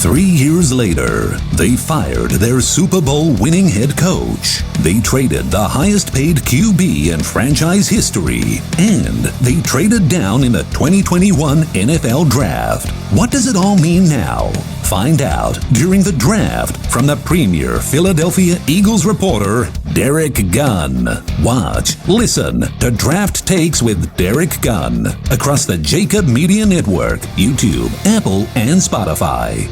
3 years later, they fired their Super Bowl winning head coach. They traded the highest paid QB in franchise history. And they traded down in the 2021 NFL Draft. What does it all mean now? Find out during the draft from the premier Philadelphia Eagles reporter, Derek Gunn. Watch, listen to Draft Takes with Derek Gunn across the JAKIB Media Network, YouTube, Apple, and Spotify.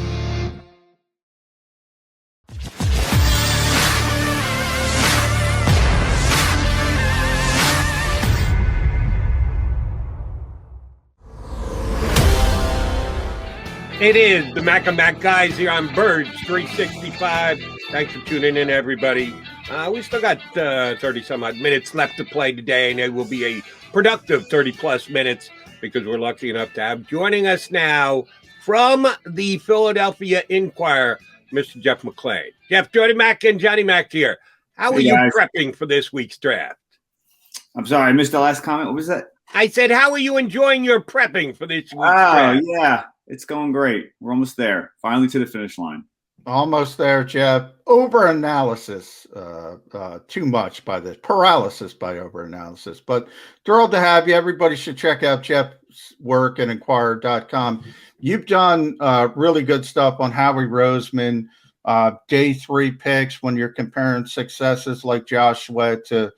It is the Mac and Mac guys here on Birds 365. Thanks for tuning in, everybody. We still got 30-some-odd minutes left to play today, and it will be a productive 30-plus minutes because we're lucky enough to have joining us now from the Philadelphia Inquirer, Mr. Jeff McLane. Jeff, Jody Mac and Johnny Mac here. How are you prepping for this week's draft? I'm sorry, I missed the last comment. What was that? I said, how are you enjoying your prepping for this week's draft? Oh, yeah. It's going great. We're almost there. Finally to the finish line. Almost there, Jeff. Over-analysis. Too much by this. Paralysis by over-analysis. But thrilled to have you. Everybody should check out Jeff's work at Inquirer.com. You've done really good stuff on Howie Roseman, day 3 picks when you're comparing successes like Josh Sweat to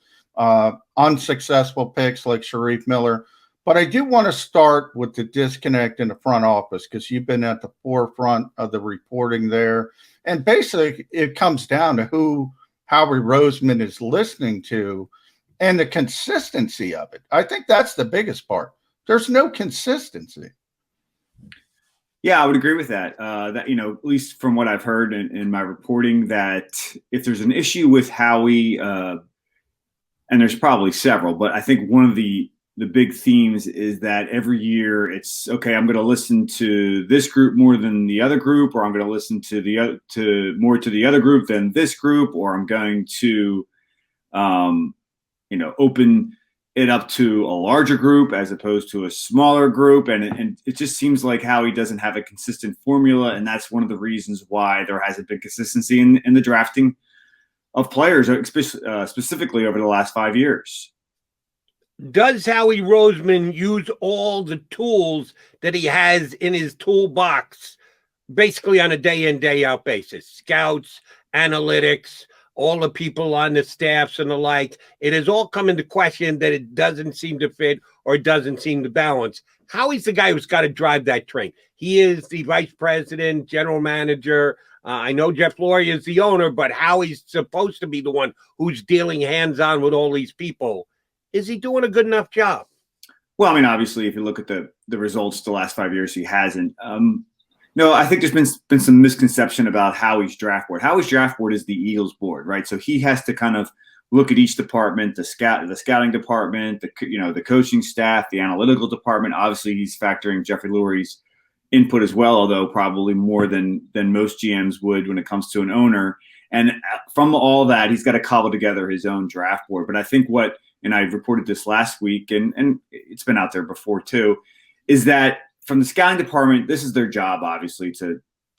unsuccessful picks like Sharif Miller. But I do want to start with the disconnect in the front office because you've been at the forefront of the reporting there. And basically, it comes down to who Howie Roseman is listening to and the consistency of it. I think that's the biggest part. There's no consistency. Yeah, I would agree with that. That, at least from what I've heard in my reporting, that if there's an issue with Howie, and there's probably several, but I think one of the big themes is that every year it's okay. I'm going to listen to this group more than the other group, or I'm going to listen to the other group than this group, or I'm going to, open it up to a larger group as opposed to a smaller group. And it just seems like Howie doesn't have a consistent formula, and that's one of the reasons why there hasn't been consistency in the drafting of players, specifically over the last 5 years. Does Howie Roseman use all the tools that he has in his toolbox basically on a day-in, day-out basis? Scouts, analytics, all the people on the staffs and the like. It has all come into question that it doesn't seem to fit or it doesn't seem to balance. Howie's the guy who's got to drive that train. He is the vice president, general manager. I know Jeff Lurie is the owner, but Howie's supposed to be the one who's dealing hands-on with all these people. Is he doing a good enough job? Well, I mean, obviously, if you look at the results the last 5 years, he hasn't. No, I think there's been some misconception about Howie's draft board. Howie's draft board is the Eagles board, right? So he has to kind of look at each department, the scouting department, the coaching staff, the analytical department. Obviously, he's factoring Jeffrey Lurie's input as well, although probably more than most GMs would when it comes to an owner. And from all that, he's got to cobble together his own draft board. But I think and I reported this last week, and it's been out there before too, is that from the scouting department, this is their job, obviously,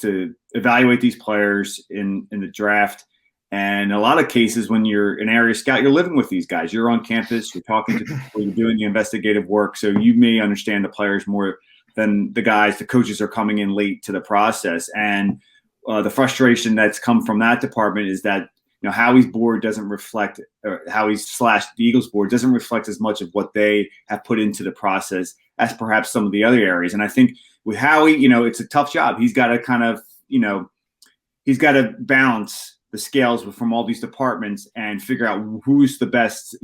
to evaluate these players in the draft. And in a lot of cases, when you're an area scout, you're living with these guys. You're on campus, you're talking to people, you're doing the investigative work. So you may understand the players more than the coaches are coming in late to the process. And the frustration that's come from that department is that Howie's board doesn't reflect, or Howie's/the Eagles board doesn't reflect as much of what they have put into the process as perhaps some of the other areas. And I think with Howie, it's a tough job. He's got to kind of, he's got to balance the scales from all these departments and figure out who's the best,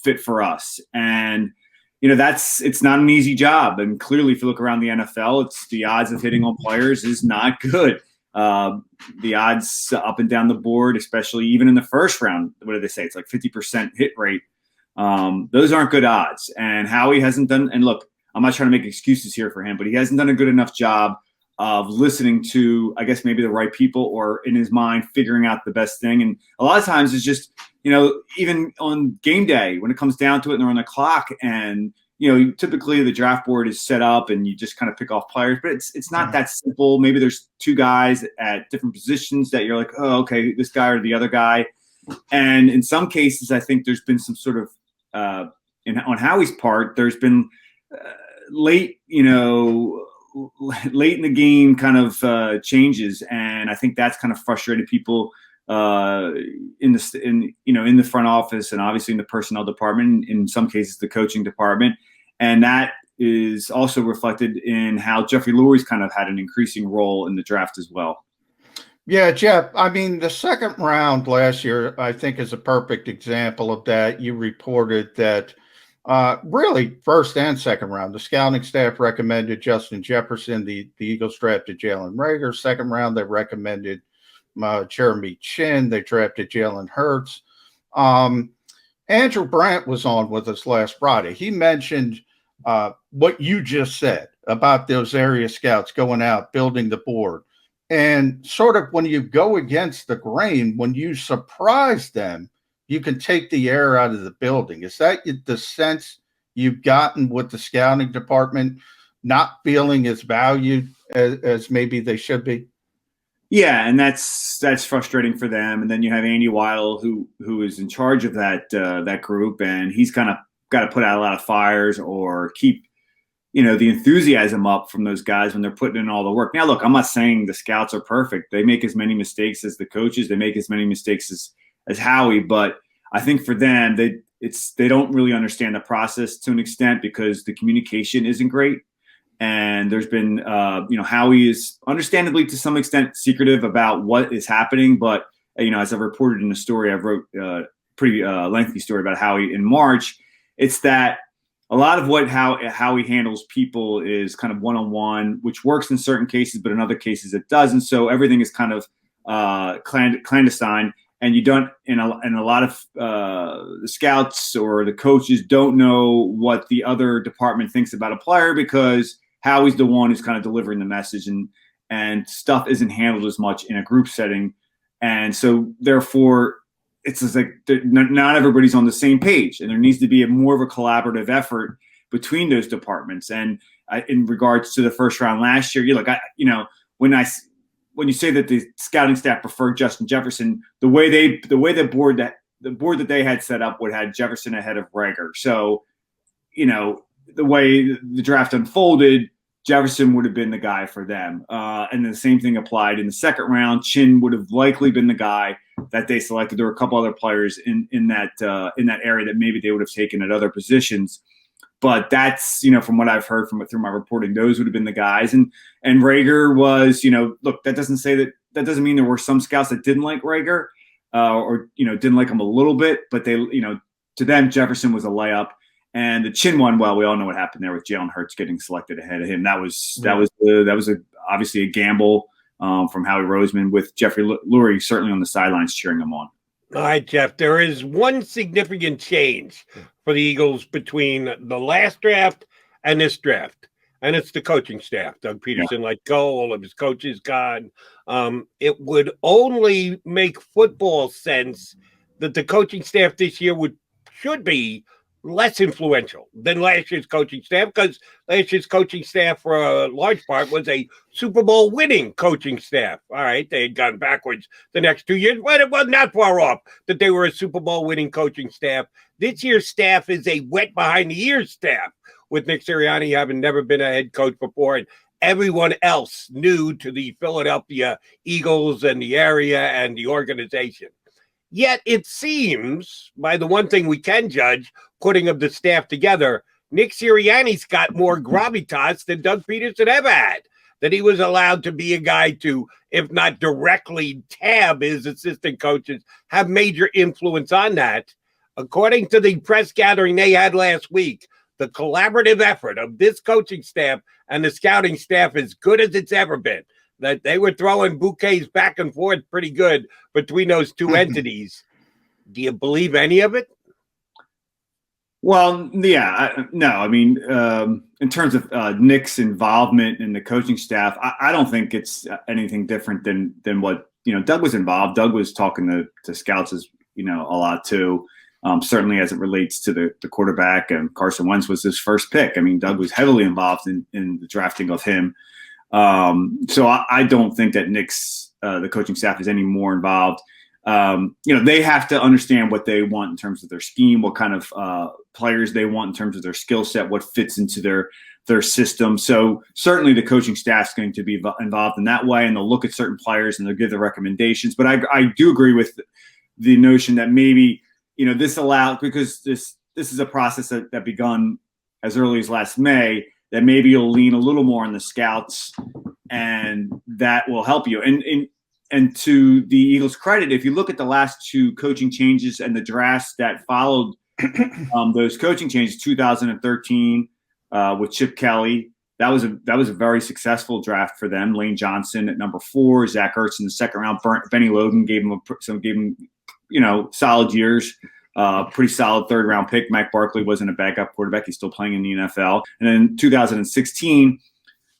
fit for us. And, it's not an easy job. And clearly, if you look around the NFL, it's the odds of hitting on players is not good. The odds up and down the board, especially even in the first round, what do they say? It's like 50% hit rate. Those aren't good odds. And Howie hasn't done, and look, I'm not trying to make excuses here for him, but he hasn't done a good enough job of listening to, I guess, maybe the right people, or in his mind, figuring out the best thing. And a lot of times it's just, even on game day, when it comes down to it and they're on the clock and, typically the draft board is set up and you just kind of pick off players, but it's not that simple. Maybe there's two guys at different positions that you're like, oh, okay, this guy or the other guy. And in some cases, I think there's been some sort of on Howie's part, there's been late in the game kind of changes, and I think that's kind of frustrated people in the front office, and obviously in the personnel department, in some cases the coaching department. And that is also reflected in how Jeffrey Lurie's kind of had an increasing role in the draft as well. Yeah, Jeff, I mean, the second round last year, I think, is a perfect example of that. You reported that really first and second round, the scouting staff recommended Justin Jefferson. The Eagles drafted Jalen Reagor. Second round, they recommended Jeremy Chin. They drafted Jalen Hurts. Andrew Brandt was on with us last Friday. He mentioned what you just said about those area scouts going out, building the board. And sort of when you go against the grain, when you surprise them, you can take the air out of the building. Is that the sense you've gotten with the scouting department not feeling as valued as maybe they should be? Yeah, and that's frustrating for them. And then you have Andy Weidel, who is in charge of that group, and he's kind of got to put out a lot of fires or keep the enthusiasm up from those guys when they're putting in all the work. Now, look, I'm not saying the scouts are perfect. They make as many mistakes as the coaches. They make as many mistakes as Howie. But I think for them, they don't really understand the process to an extent because the communication isn't great. And there's been, Howie is understandably to some extent secretive about what is happening. But, as I reported in the story, I wrote a pretty lengthy story about Howie in March. It's that a lot of how he handles people is kind of one-on-one, which works in certain cases, but in other cases it doesn't. So everything is kind of clandestine, and you don't. And a lot of the scouts or the coaches don't know what the other department thinks about a player because Howie's the one who's kind of delivering the message, and stuff isn't handled as much in a group setting, and so therefore. It's just like not everybody's on the same page, and there needs to be more of a collaborative effort between those departments. And in regards to the first round last year, when you say that the scouting staff preferred Justin Jefferson, the board that they had set up would have Jefferson ahead of Reagor. So, the way the draft unfolded, Jefferson would have been the guy for them. And the same thing applied in the second round. Chin would have likely been the guy that they selected. There were a couple other players in that area that maybe they would have taken at other positions. But that's, from what I've heard through my reporting, those would have been the guys. And Reagor was, look, that doesn't mean there were some scouts that didn't like Reagor or didn't like him a little bit. But they, to them, Jefferson was a layup. And the Chin one, well, we all know what happened there with Jalen Hurts getting selected ahead of him. That was obviously a gamble from Howie Roseman with Jeffrey Lurie certainly on the sidelines cheering him on. All right, Jeff. There is one significant change for the Eagles between the last draft and this draft, and it's the coaching staff. Doug Peterson let go; all of his coaches gone. It would only make football sense that the coaching staff this year should be less influential than last year's coaching staff, because last year's coaching staff, for a large part, was a Super Bowl winning coaching staff. All right, they had gone backwards the next 2 years, but it wasn't that far off that they were a Super Bowl winning coaching staff. This year's staff is a wet behind the ears staff, with Nick Sirianni having never been a head coach before, and everyone else new to the Philadelphia Eagles and the area and the organization. Yet it seems, by the one thing we can judge, putting of the staff together, Nick Sirianni's got more gravitas than Doug Peterson ever had. That he was allowed to be a guy to, if not directly tab his assistant coaches, have major influence on that. According to the press gathering they had last week, the collaborative effort of this coaching staff and the scouting staff is good as it's ever been. That they were throwing bouquets back and forth pretty good between those two entities. Do you believe any of it? Well, yeah, no. I mean, in terms of Nick's involvement in the coaching staff, I don't think it's anything different than what Doug was involved. Doug was talking to scouts a lot too. certainly as it relates to the quarterback. And Carson Wentz was his first pick. I mean, Doug was heavily involved in the drafting of him. So I don't think that Nick's the coaching staff is any more involved. They have to understand what they want in terms of their scheme, what kind of players they want in terms of their skill set, what fits into their system. So certainly the coaching staff is going to be involved in that way, and they'll look at certain players and they'll give the recommendations. But I do agree with the notion that maybe, this allows, because this is a process that begun as early as last May, that maybe you'll lean a little more on the scouts, and that will help you. And to the Eagles' credit, if you look at the last two coaching changes and the drafts that followed those coaching changes, 2013 with Chip Kelly, that was a very successful draft for them. Lane Johnson at number 4, Zach Ertz in the second round. Benny Logan gave him solid years. Pretty solid third round pick. Mac Barkley wasn't a backup quarterback. He's still playing in the NFL. And then 2016,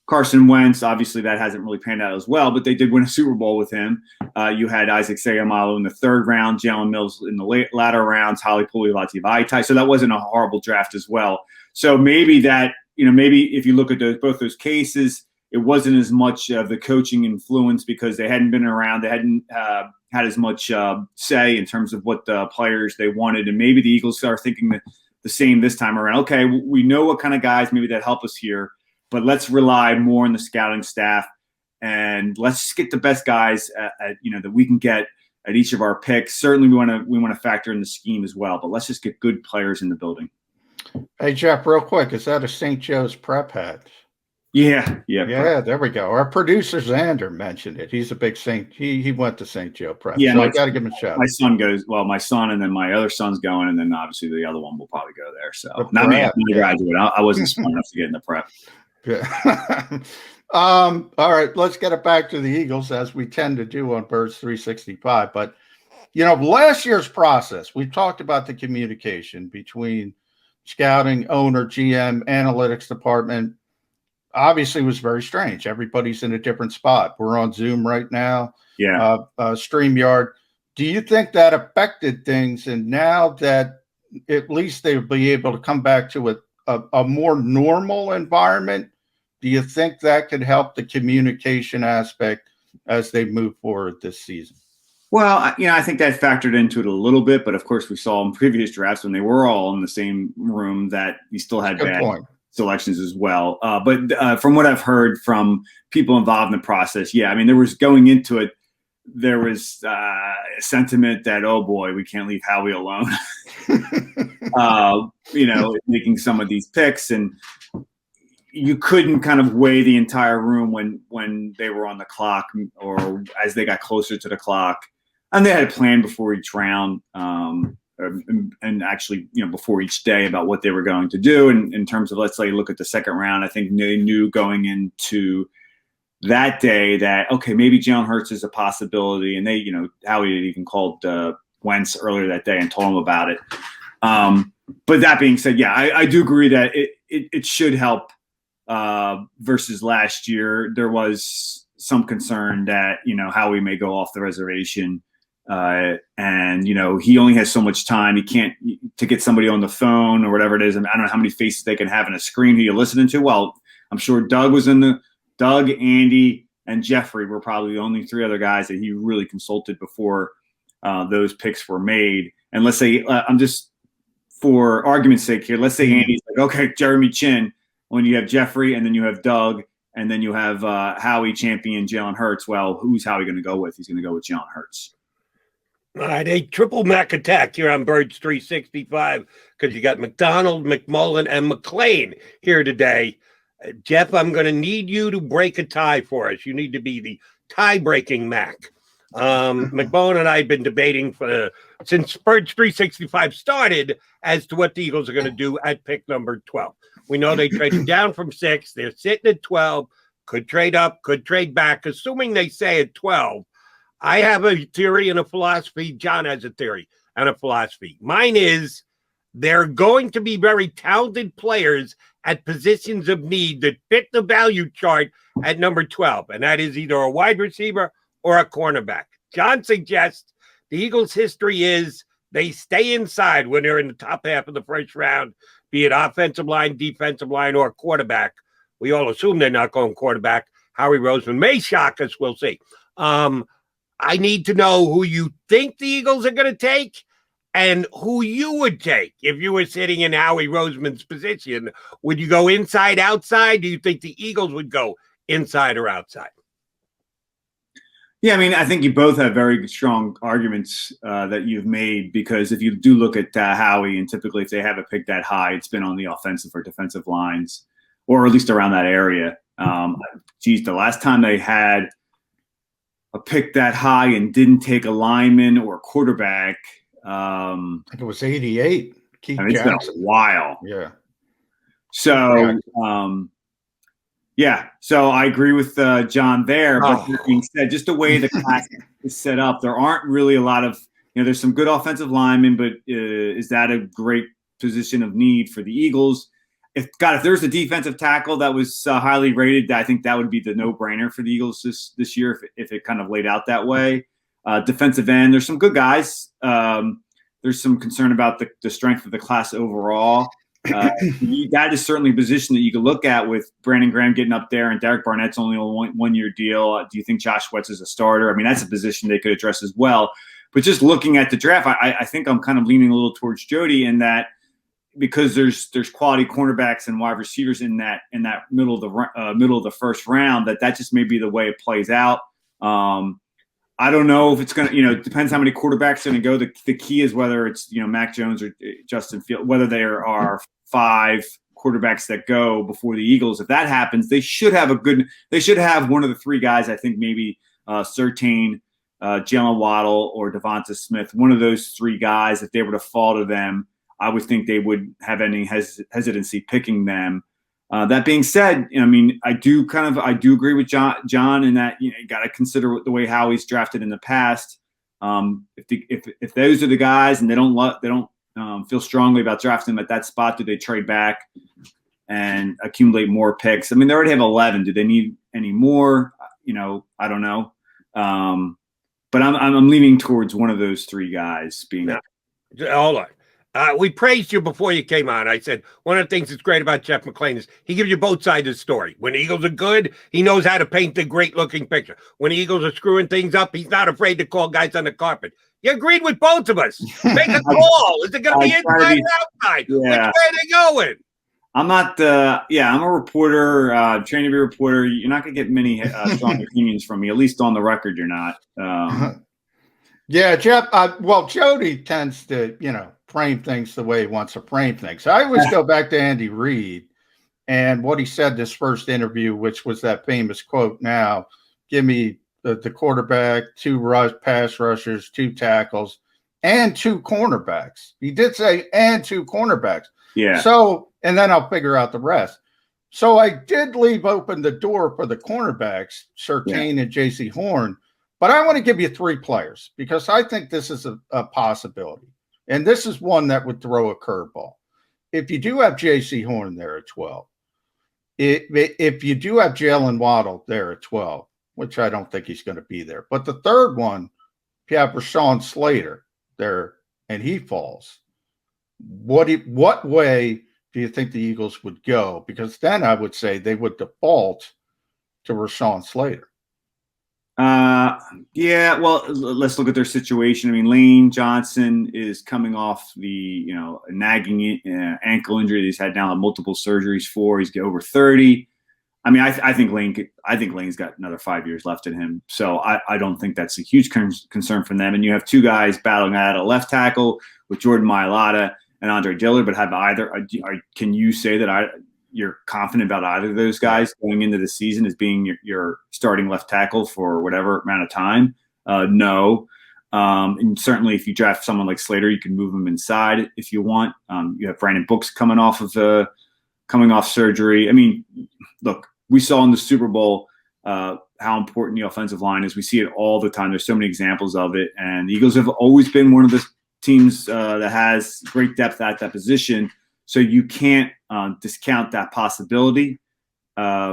Carson Wentz, obviously that hasn't really panned out as well, but they did win a Super Bowl with him. You had Isaac Seumalo in the third round, Jalen Mills in the latter rounds, Holly Pulivativaitai. So that wasn't a horrible draft as well. So maybe that, maybe if you look at both those cases, it wasn't as much of the coaching influence because they hadn't been around. They hadn't had as much say in terms of what the players they wanted. And maybe the Eagles are thinking the same this time around. Okay, we know what kind of guys maybe that help us here, but let's rely more on the scouting staff, and let's just get the best guys that we can get at each of our picks. Certainly we want to factor in the scheme as well, but let's just get good players in the building. Hey, Jeff, real quick, is that a St. Joe's prep hat? Yeah. There we go. Our producer Xander mentioned it. He's a big St. He went to St. Joe prep. Yeah, so I got to give him a shout. My son, and then my other son's going, and then obviously the other one will probably go there. So not me, I'm a graduate. I wasn't smart enough to get in the prep. Yeah. All right, let's get it back to the Eagles as we tend to do on Birds 365. But last year's process, we talked about the communication between scouting, owner, GM, analytics department. Obviously was very strange. Everybody's in a different spot. We're on Zoom right now. Yeah. StreamYard. Do you think that affected things? And now that at least they'll be able to come back to a more normal environment, do you think that could help the communication aspect as they move forward this season? Well, I think that factored into it a little bit, but of course we saw in previous drafts when they were all in the same room that you still had bad selections as well. But from what I've heard from people involved in the process, there was going into it, there was sentiment that, oh boy, we can't leave Howie alone, making some of these picks, and you couldn't kind of weigh the entire room when they were on the clock or as they got closer to the clock. And they had a plan before each round, and actually, before each day about what they were going to do. And in terms of, let's say, look at the second round, I think they knew going into that day that, okay, maybe Jalen Hurts is a possibility. And they, Howie had even called Wentz earlier that day and told him about it. But that being said, I do agree that it should help versus last year. There was some concern that, Howie may go off the reservation. And he only has so much time. He can't to get somebody on the phone or whatever it is. I don't know how many faces they can have in a screen who you're listening to. Well, I'm sure Doug, Andy, and Jeffrey were probably the only 3 other guys that he really consulted before those picks were made. And let's say, I'm just for argument's sake here, let's say Andy's like, okay, Jeremy Chin, when you have Jeffrey and then you have Doug and then you have Howie champion Jalen Hurts. Well, who's Howie going to go with? He's going to go with Jalen Hurts. All right, a triple Mac attack here on Birds 365 because you got McDonald, McMullen, and McLane here today. Jeff, I'm going to need you to break a tie for us. You need to be the tie-breaking Mac. McMullen and I have been debating since Birds 365 started as to what the Eagles are going to do at pick number 12. We know they traded down from 6. They're sitting at 12. Could trade up, could trade back, assuming they say at 12. I have a theory and a philosophy. John has a theory and a philosophy. Mine is they're going to be very talented players at positions of need that fit the value chart at number 12, and that is either a wide receiver or a cornerback. John suggests the Eagles' history is They stay inside when they're in the top half of the first round, be it offensive line, defensive line, or quarterback. We all assume they're not going quarterback. Howie Roseman may shock us. We'll see. I need to know who you think the Eagles are going to take and who you would take if you were sitting in Howie Roseman's position. Would you go inside, outside? Do you think the Eagles would go inside or outside? Yeah, I mean, I think you both have very strong arguments that you've made, because if you do look at Howie, and typically if they have a pick that high, it's been on the offensive or defensive lines, or at least around that area. Geez, the last time they had a pick that high and didn't take a lineman or a quarterback, I think it was 88. Keith I mean, it's been a while. Yeah. So, yeah, so I agree with John there. But that being said, just the way the class is set up, there aren't really a lot of, there's some good offensive linemen, but is that a great position of need for the Eagles? If there's a defensive tackle that was highly rated, I think that would be the no-brainer for the Eagles this year if it kind of laid out that way. Defensive end, there's some good guys. There's some concern about the strength of the class overall. That is certainly a position that you could look at with Brandon Graham getting up there and Derek Barnett's only on a one-year deal. Do you think Josh Sweats is a starter? I mean, that's a position they could address as well. But just looking at the draft, I think I'm kind of leaning a little towards Jody in that, because there's quality cornerbacks and wide receivers in that middle of the first round, that just may be the way it plays out. I don't know if it's going to, it depends how many quarterbacks are going to go. The key is whether it's, Mac Jones or Justin Fields, whether there are 5 quarterbacks that go before the Eagles. If that happens, they should have one of the 3 guys. I think maybe Surtain, Jalen Waddle, or Devonta Smith. One of those 3 guys, if they were to fall to them, I would think they would have any hesitancy picking them. That being said, I mean, I do agree with John in that you got to consider the way Howie's drafted in the past. If those are the guys and they don't feel strongly about drafting them at that spot, do they trade back and accumulate more picks? I mean, they already have 11. Do they need any more? I don't know. But I'm leaning towards one of those 3 guys being. Now, hold on. We praised you before you came on. I said one of the things that's great about Jeff McLane is he gives you both sides of the story. When the Eagles are good, he knows how to paint the great-looking picture. When the Eagles are screwing things up, he's not afraid to call guys on the carpet. You agreed with both of us. Make a call. Is it going to be inside or outside? Yeah. Which way are they going? I'm not. I'm a reporter. Trained to be a reporter. You're not going to get many strong opinions from me. At least on the record, you're not. Yeah, Jeff. Well, Jody tends to, frame things the way he wants to frame things. I always go back to Andy Reid and what he said this first interview, which was that famous quote, now give me the quarterback, 2 pass rushers, 2 tackles, and 2 cornerbacks. He did say, and 2 cornerbacks. Yeah. So, and then I'll figure out the rest. So I did leave open the door for the cornerbacks, Surtain and J.C. Horn, but I want to give you 3 players because I think this is a possibility. And this is one that would throw a curveball. If you do have J.C. Horn there at 12, if you do have Jalen Waddle there at 12, which I don't think he's going to be there, but the third one, if you have Rashawn Slater there and he falls, what way do you think the Eagles would go? Because then I would say they would default to Rashawn Slater. Yeah, well, let's look at their situation. I mean, Lane Johnson is coming off the, nagging ankle injury that he's had now multiple surgeries for. He's over 30. I mean, I think Lane's got another 5 years left in him. So I don't think that's a huge concern for them. And you have 2 guys battling out at left tackle with Jordan Mailata and Andre Dillard, but can you say that you're confident about either of those guys going into the season as being your starting left tackle for whatever amount of time? No. And certainly if you draft someone like Slater, you can move him inside if you want. You have Brandon Brooks coming off surgery. I mean, look, we saw in the Super Bowl how important the offensive line is. We see it all the time. There's so many examples of it. And the Eagles have always been one of the teams that has great depth at that position. So you can't discount that possibility. I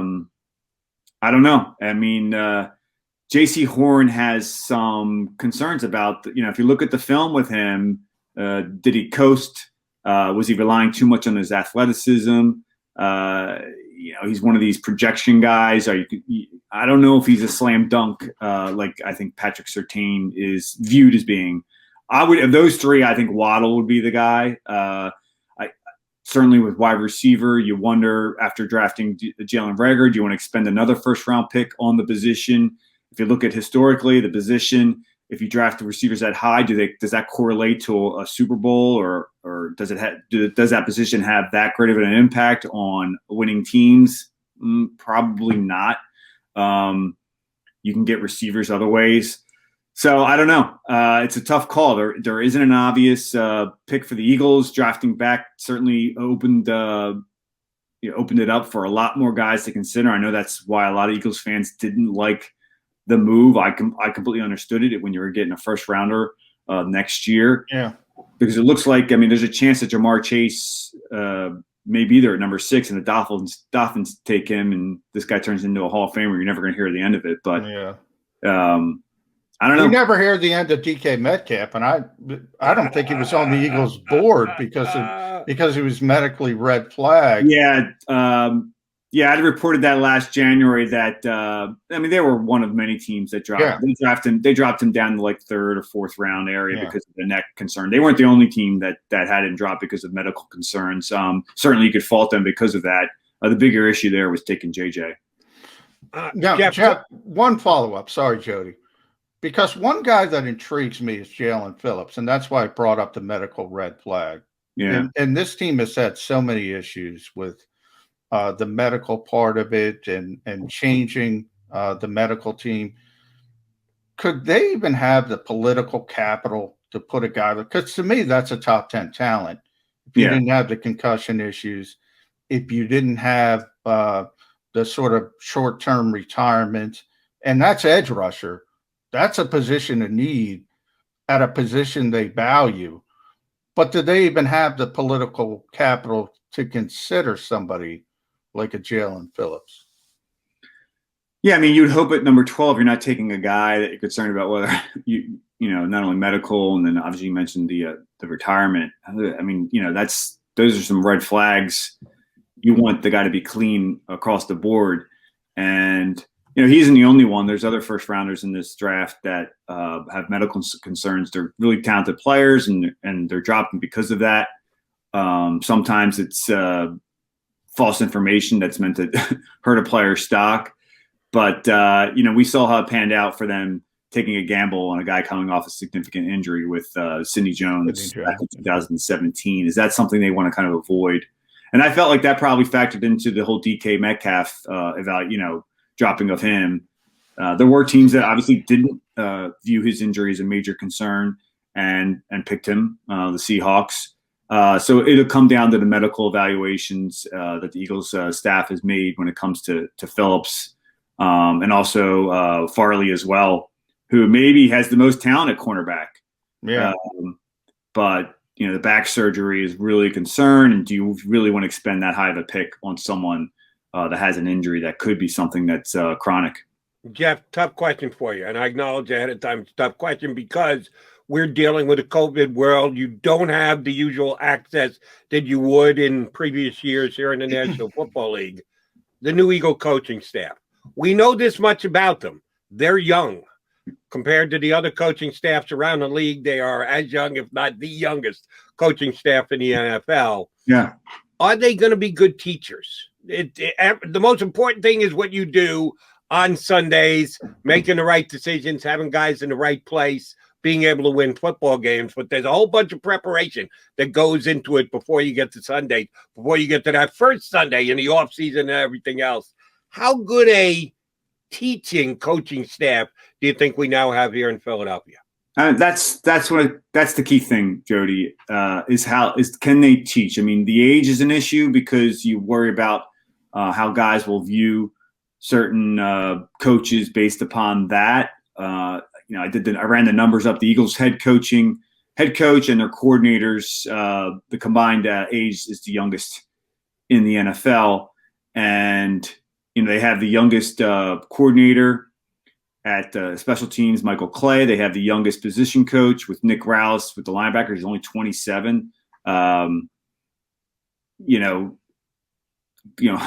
don't know. I mean, J.C. Horn has some concerns about, if you look at the film with him, Did he coast? Was he relying too much on his athleticism? He's one of these projection guys. I don't know if he's a slam dunk like I think Patrick Surtain is viewed as being. Of those three, I think Waddle would be the guy. Certainly with wide receiver, you wonder after drafting Jalen Reagor, do you want to expend another first-round pick on the position? If you look at historically the position, if you draft the receivers that high, does that correlate to a Super Bowl, or does that position have that great of an impact on winning teams? Probably not. You can get receivers other ways. So I don't know. It's a tough call. There isn't an obvious pick for the Eagles. Drafting back certainly opened it up for a lot more guys to consider. I know that's why a lot of Eagles fans didn't like the move. I completely understood it when you were getting a first rounder next year. Yeah, because it looks like there's a chance that Jamar Chase may be there at number 6, and the Dolphins take him, and this guy turns into a Hall of Famer. You're never going to hear the end of it, but yeah. I don't know. You never hear the end of DK Metcalf, and I don't think he was on the Eagles board because he was medically red flagged. Yeah, I reported that last January that they were one of many teams that dropped. Yeah. They dropped him down to like 3rd or 4th round area because of the neck concern. They weren't the only team that had him drop because of medical concerns. Certainly, you could fault them because of that. The bigger issue there was taking JJ. Jeff, one follow up. Sorry, Jody. Because one guy that intrigues me is Jalen Phillips, and that's why I brought up the medical red flag. Yeah. And this team has had so many issues with the medical part of it and changing the medical team. Could they even have the political capital to put a guy? Because to me, that's a top 10 talent. If you didn't have the concussion issues, if you didn't have the sort of short-term retirement, and that's edge rusher. That's a position of need at a position they value. But do they even have the political capital to consider somebody like a Jalen Phillips? Yeah, you'd hope at number 12 you're not taking a guy that you're concerned about whether not only medical, and then obviously you mentioned the retirement. Those are some red flags. You want the guy to be clean across the board, and he isn't the only one. There's other first rounders in this draft that have medical concerns. They're really talented players, and they're dropping because of that. Sometimes it's false information that's meant to hurt a player's stock. But, we saw how it panned out for them taking a gamble on a guy coming off a significant injury with Sidney Jones back in 2017. Is that something they want to kind of avoid? And I felt like that probably factored into the whole DK Metcalf dropping of him. There were teams that obviously didn't view his injury as a major concern and picked him, the Seahawks. So it'll come down to the medical evaluations that the Eagles staff has made when it comes to Phillips, and also Farley as well, who maybe has the most talent at cornerback. Yeah. But the back surgery is really a concern, and do you really want to expend that high of a pick on someone that has an injury that could be something that's chronic? Jeff, tough question for you. And I acknowledge ahead of time it's a tough question because we're dealing with a COVID world. You don't have the usual access that you would in previous years here in the National Football League. The new Eagle coaching staff. We know this much about them. They're young. Compared to the other coaching staffs around the league, they are as young, if not the youngest coaching staff in the NFL. Yeah. Are they going to be good teachers? The most important thing is what you do on Sundays, making the right decisions, having guys in the right place, being able to win football games. But there's a whole bunch of preparation that goes into it before you get to Sunday, before you get to that first Sunday in the offseason and everything else. How good a teaching coaching staff do you think we now have here in Philadelphia? That's the key thing, Jody, is can they teach? The age is an issue because you worry about how guys will view certain coaches based upon that. I ran the numbers up. The Eagles head coach and their coordinators, the combined age is the youngest in the NFL, and they have the youngest coordinator at special teams, Michael Clay. They have the youngest position coach with Nick Rouse with the linebackers. He's only 27.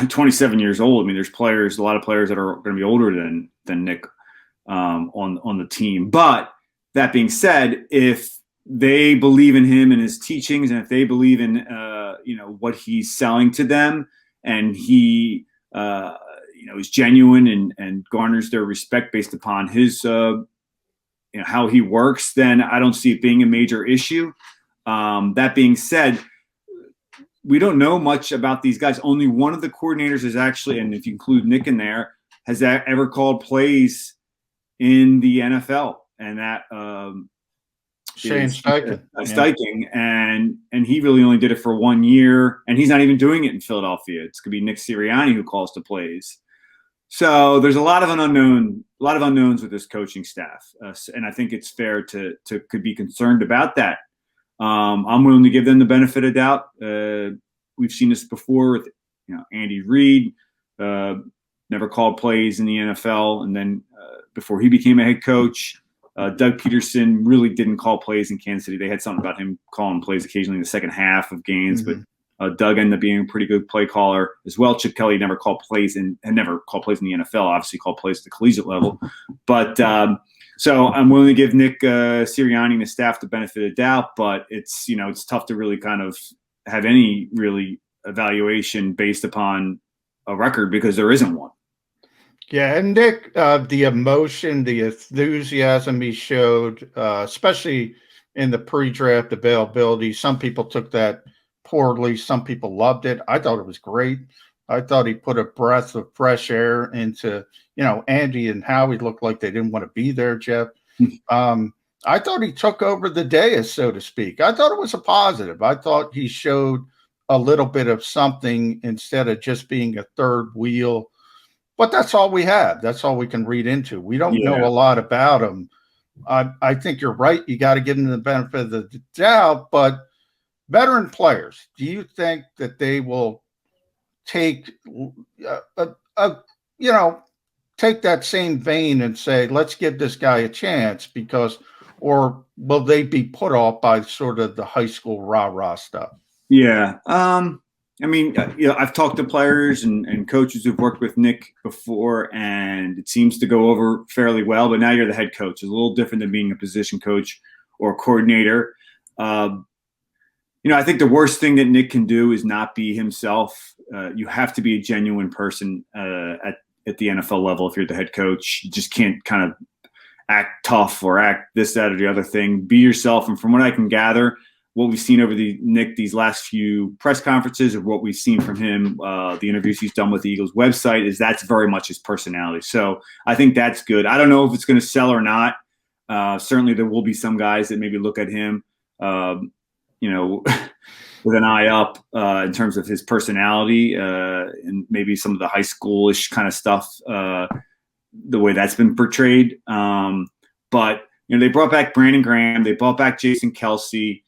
27 years old. I mean, there's a lot of players that are going to be older than Nick on the team. But that being said, if they believe in him and his teachings, and if they believe in what he's selling to them, and he is genuine and garners their respect based upon his how he works, then I don't see it being a major issue. That being said, we don't know much about these guys. Only one of the coordinators is actually, and if you include Nick in there, has ever called plays in the NFL, and that Shane Steichen. Steichen, and he really only did it for 1 year, and he's not even doing it in Philadelphia. It's gonna be Nick Sirianni who calls the plays. So there's a lot of unknowns with this coaching staff, and I think it's fair to could be concerned about that. I'm willing to give them the benefit of doubt. We've seen this before with Andy Reid, never called plays in the NFL, and then before he became a head coach, Doug Peterson really didn't call plays in Kansas City. They had something about him calling plays occasionally in the second half of games, but Doug ended up being a pretty good play caller as well. Chip Kelly never called plays and never called plays in the NFL. Obviously, called plays at the collegiate level, but. So I'm willing to give Nick Sirianni and the staff the benefit of the doubt, but it's tough to really kind of have any really evaluation based upon a record because there isn't one. Yeah, and Nick, the emotion, the enthusiasm he showed, especially in the pre-draft availability, some people took that poorly. Some people loved it. I thought it was great. I thought he put a breath of fresh air into, Andy and Howie looked like they didn't want to be there, Jeff. I thought he took over the dais, so to speak. I thought it was a positive. I thought he showed a little bit of something instead of just being a third wheel. But that's all we have. That's all we can read into. We don't know a lot about him. I think you're right. You got to give him the benefit of the doubt. But veteran players, do you think that they will take take that same vein and say, let's give this guy a chance, or will they be put off by sort of the high school rah-rah stuff? Yeah. I've talked to players and coaches who've worked with Nick before, and it seems to go over fairly well, but now you're the head coach. It's a little different than being a position coach or a coordinator. I think the worst thing that Nick can do is not be himself. You have to be a genuine person at the NFL level if you're the head coach. You just can't kind of act tough or act this, that, or the other thing. Be yourself. And from what I can gather, what we've seen over these last few press conferences, or what we've seen from him, the interviews he's done with the Eagles website, is that's very much his personality. So I think that's good. I don't know if it's going to sell or not. Certainly there will be some guys that maybe look at him, with an eye up in terms of his personality and maybe some of the high schoolish kind of stuff, the way that's been portrayed. But they brought back Brandon Graham. They brought back Jason Kelsey.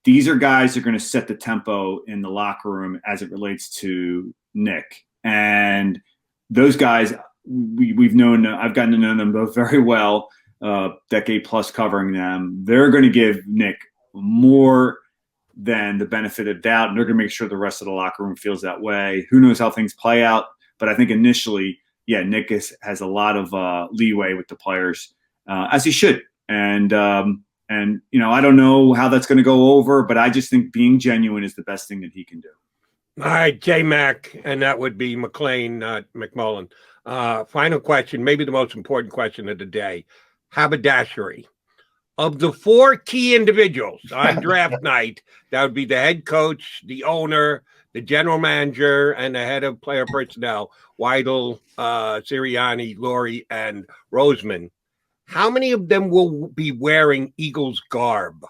These are guys that are going to set the tempo in the locker room as it relates to Nick. And those guys, we've known. I've gotten to know them both very well, decade plus covering them. They're going to give Nick more than the benefit of doubt, and they're going to make sure the rest of the locker room feels that way. Who knows how things play out? But I think initially, Nick has a lot of leeway with the players, as he should. And I don't know how that's going to go over, but I just think being genuine is the best thing that he can do. All right, J-Mac, and that would be McLane, not McMullen. Final question, maybe the most important question of the day. Haberdashery. Of the four key individuals on draft night, that would be the head coach, the owner, the general manager, and the head of player personnel, Weidel, Sirianni, Lurie, and Roseman. How many of them will be wearing Eagles garb?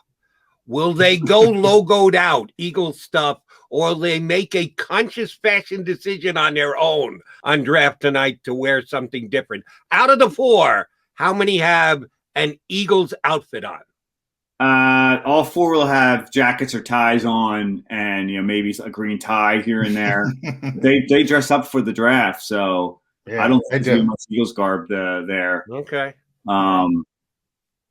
Will they go logoed out, Eagles stuff, or will they make a conscious fashion decision on their own on draft tonight to wear something different? Out of the four, how many have an Eagles outfit on? All four will have jackets or ties on, and maybe a green tie here and there. They dress up for the draft, so I don't think there's much Eagles garb there. Okay.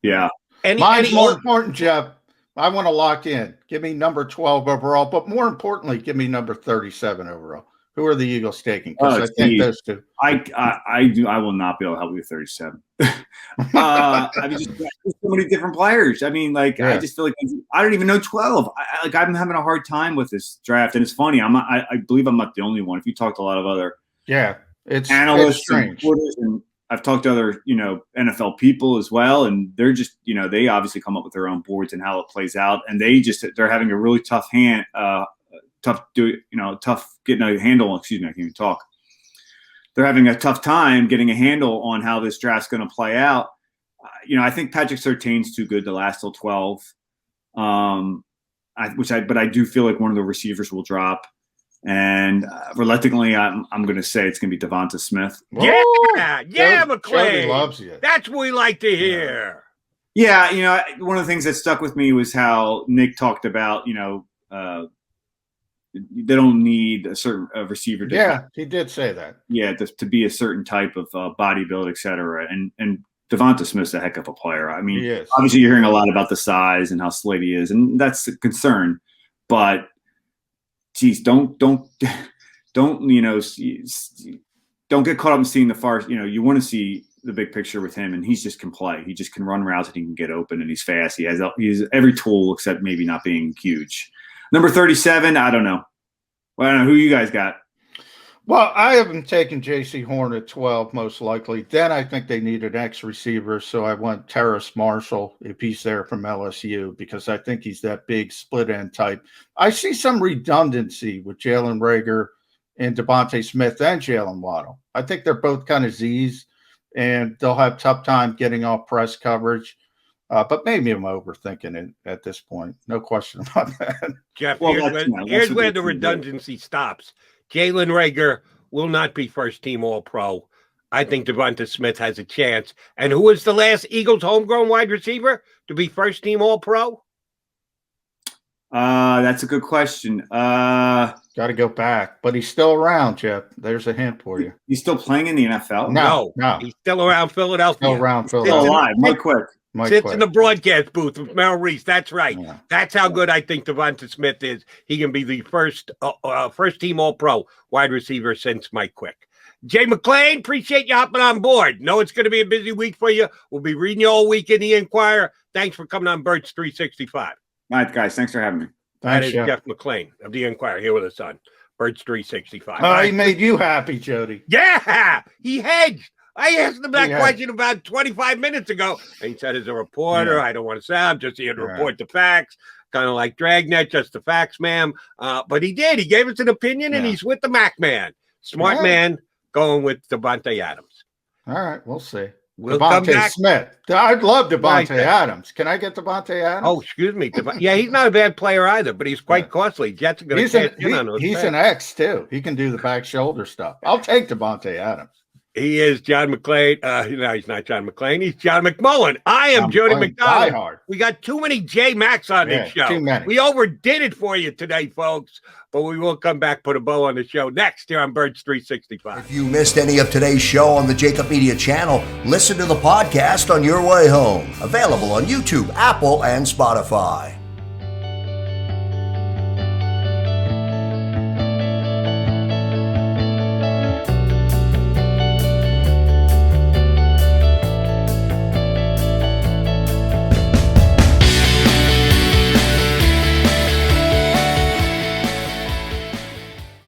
Yeah. Mine's more important, Jeff. I want to lock in. Give me number 12 overall, but more importantly, give me number 37 overall. Who are the Eagles taking? Because I think those two. I will not be able to help you with 37. I mean, just there's so many different players. I mean, like I just feel like I don't even know 12. I'm having a hard time with this draft, and it's funny. I believe I'm not the only one. If you talk to a lot of other analysts and reporters, and I've talked to other NFL people as well, and they're just they obviously come up with their own boards and how it plays out, and they're having a really tough getting a handle. Excuse me, I can't even talk. They're having a tough time getting a handle on how this draft's going to play out. I think Patrick Surtain's too good to last till 12. But I do feel like one of the receivers will drop, and reluctantly, I'm going to say it's going to be Devonta Smith. Yeah, McLane Jody loves you. That's what we like to hear. Yeah, one of the things that stuck with me was how Nick talked about, they don't need a certain receiver. He did say that. Yeah, to be a certain type of body build, et cetera. And Devonta Smith's a heck of a player. I mean, obviously you're hearing a lot about the size and how slight he is, and that's a concern. But geez, don't get caught up in seeing the far. You want to see the big picture with him, and he can play. He just can run routes and he can get open, and he's fast. He has every tool except maybe not being huge. Number 37, I don't know. Well, I don't know who you guys got. Well, I haven't taken J.C. Horn at 12, most likely. Then I think they need an X receiver, so I went Terrace Marshall if he's there from LSU, because I think he's that big split end type. I see some redundancy with Jalen Reagor and Devontae Smith and Jalen Waddle. I think they're both kind of Z's, and they'll have tough time getting off press coverage. But maybe I'm overthinking it at this point. No question about that. Jeff, here's where the redundancy stops. Jalen Reagor will not be first-team All-Pro. I think Devonta Smith has a chance. And who was the last Eagles homegrown wide receiver to be first-team All-Pro? That's a good question. Got to go back. But he's still around, Jeff. There's a hint for you. He's still playing in the NFL? No. He's still around Philadelphia. Still alive. Mike Quick. Sits in the broadcast booth with Mel Reese. That's right. Yeah. That's how good I think Devonta Smith is. He can be the first team All-Pro wide receiver since Mike Quick. Jay McLane, appreciate you hopping on board. Know it's going to be a busy week for you. We'll be reading you all week in the Inquirer. Thanks for coming on Birds 365. All right, guys. Thanks for having me. That is Jeff McLane of the Inquirer here with us on Birds 365. Oh, he made you happy, Jody. Yeah, he hedged. I asked him that question about 25 minutes ago. And he said, as a reporter, I don't want to say, I'm just here to report the facts. Kind of like Dragnet, just the facts, ma'am. But he did. He gave us an opinion, and he's with the Mac man. Smart man going with Devontae Adams. All right, we'll see. We'll come back. Smith. I'd love Devontae Adams. Can I get Devontae Adams? Oh, excuse me. Yeah, he's not a bad player either, but he's quite costly. Jets are going to cash in on those. He's an X, too. He can do the back shoulder stuff. I'll take Devontae Adams. He is John McLean. No, he's not John McLean. He's John McMullen. I am Jody McDonald. We got too many J Max on this show. Too many. We overdid it for you today, folks. But we will come back, put a bow on the show next here on Birds 365. If you missed any of today's show on the JAKIB Media channel, listen to the podcast on your way home. Available on YouTube, Apple, and Spotify.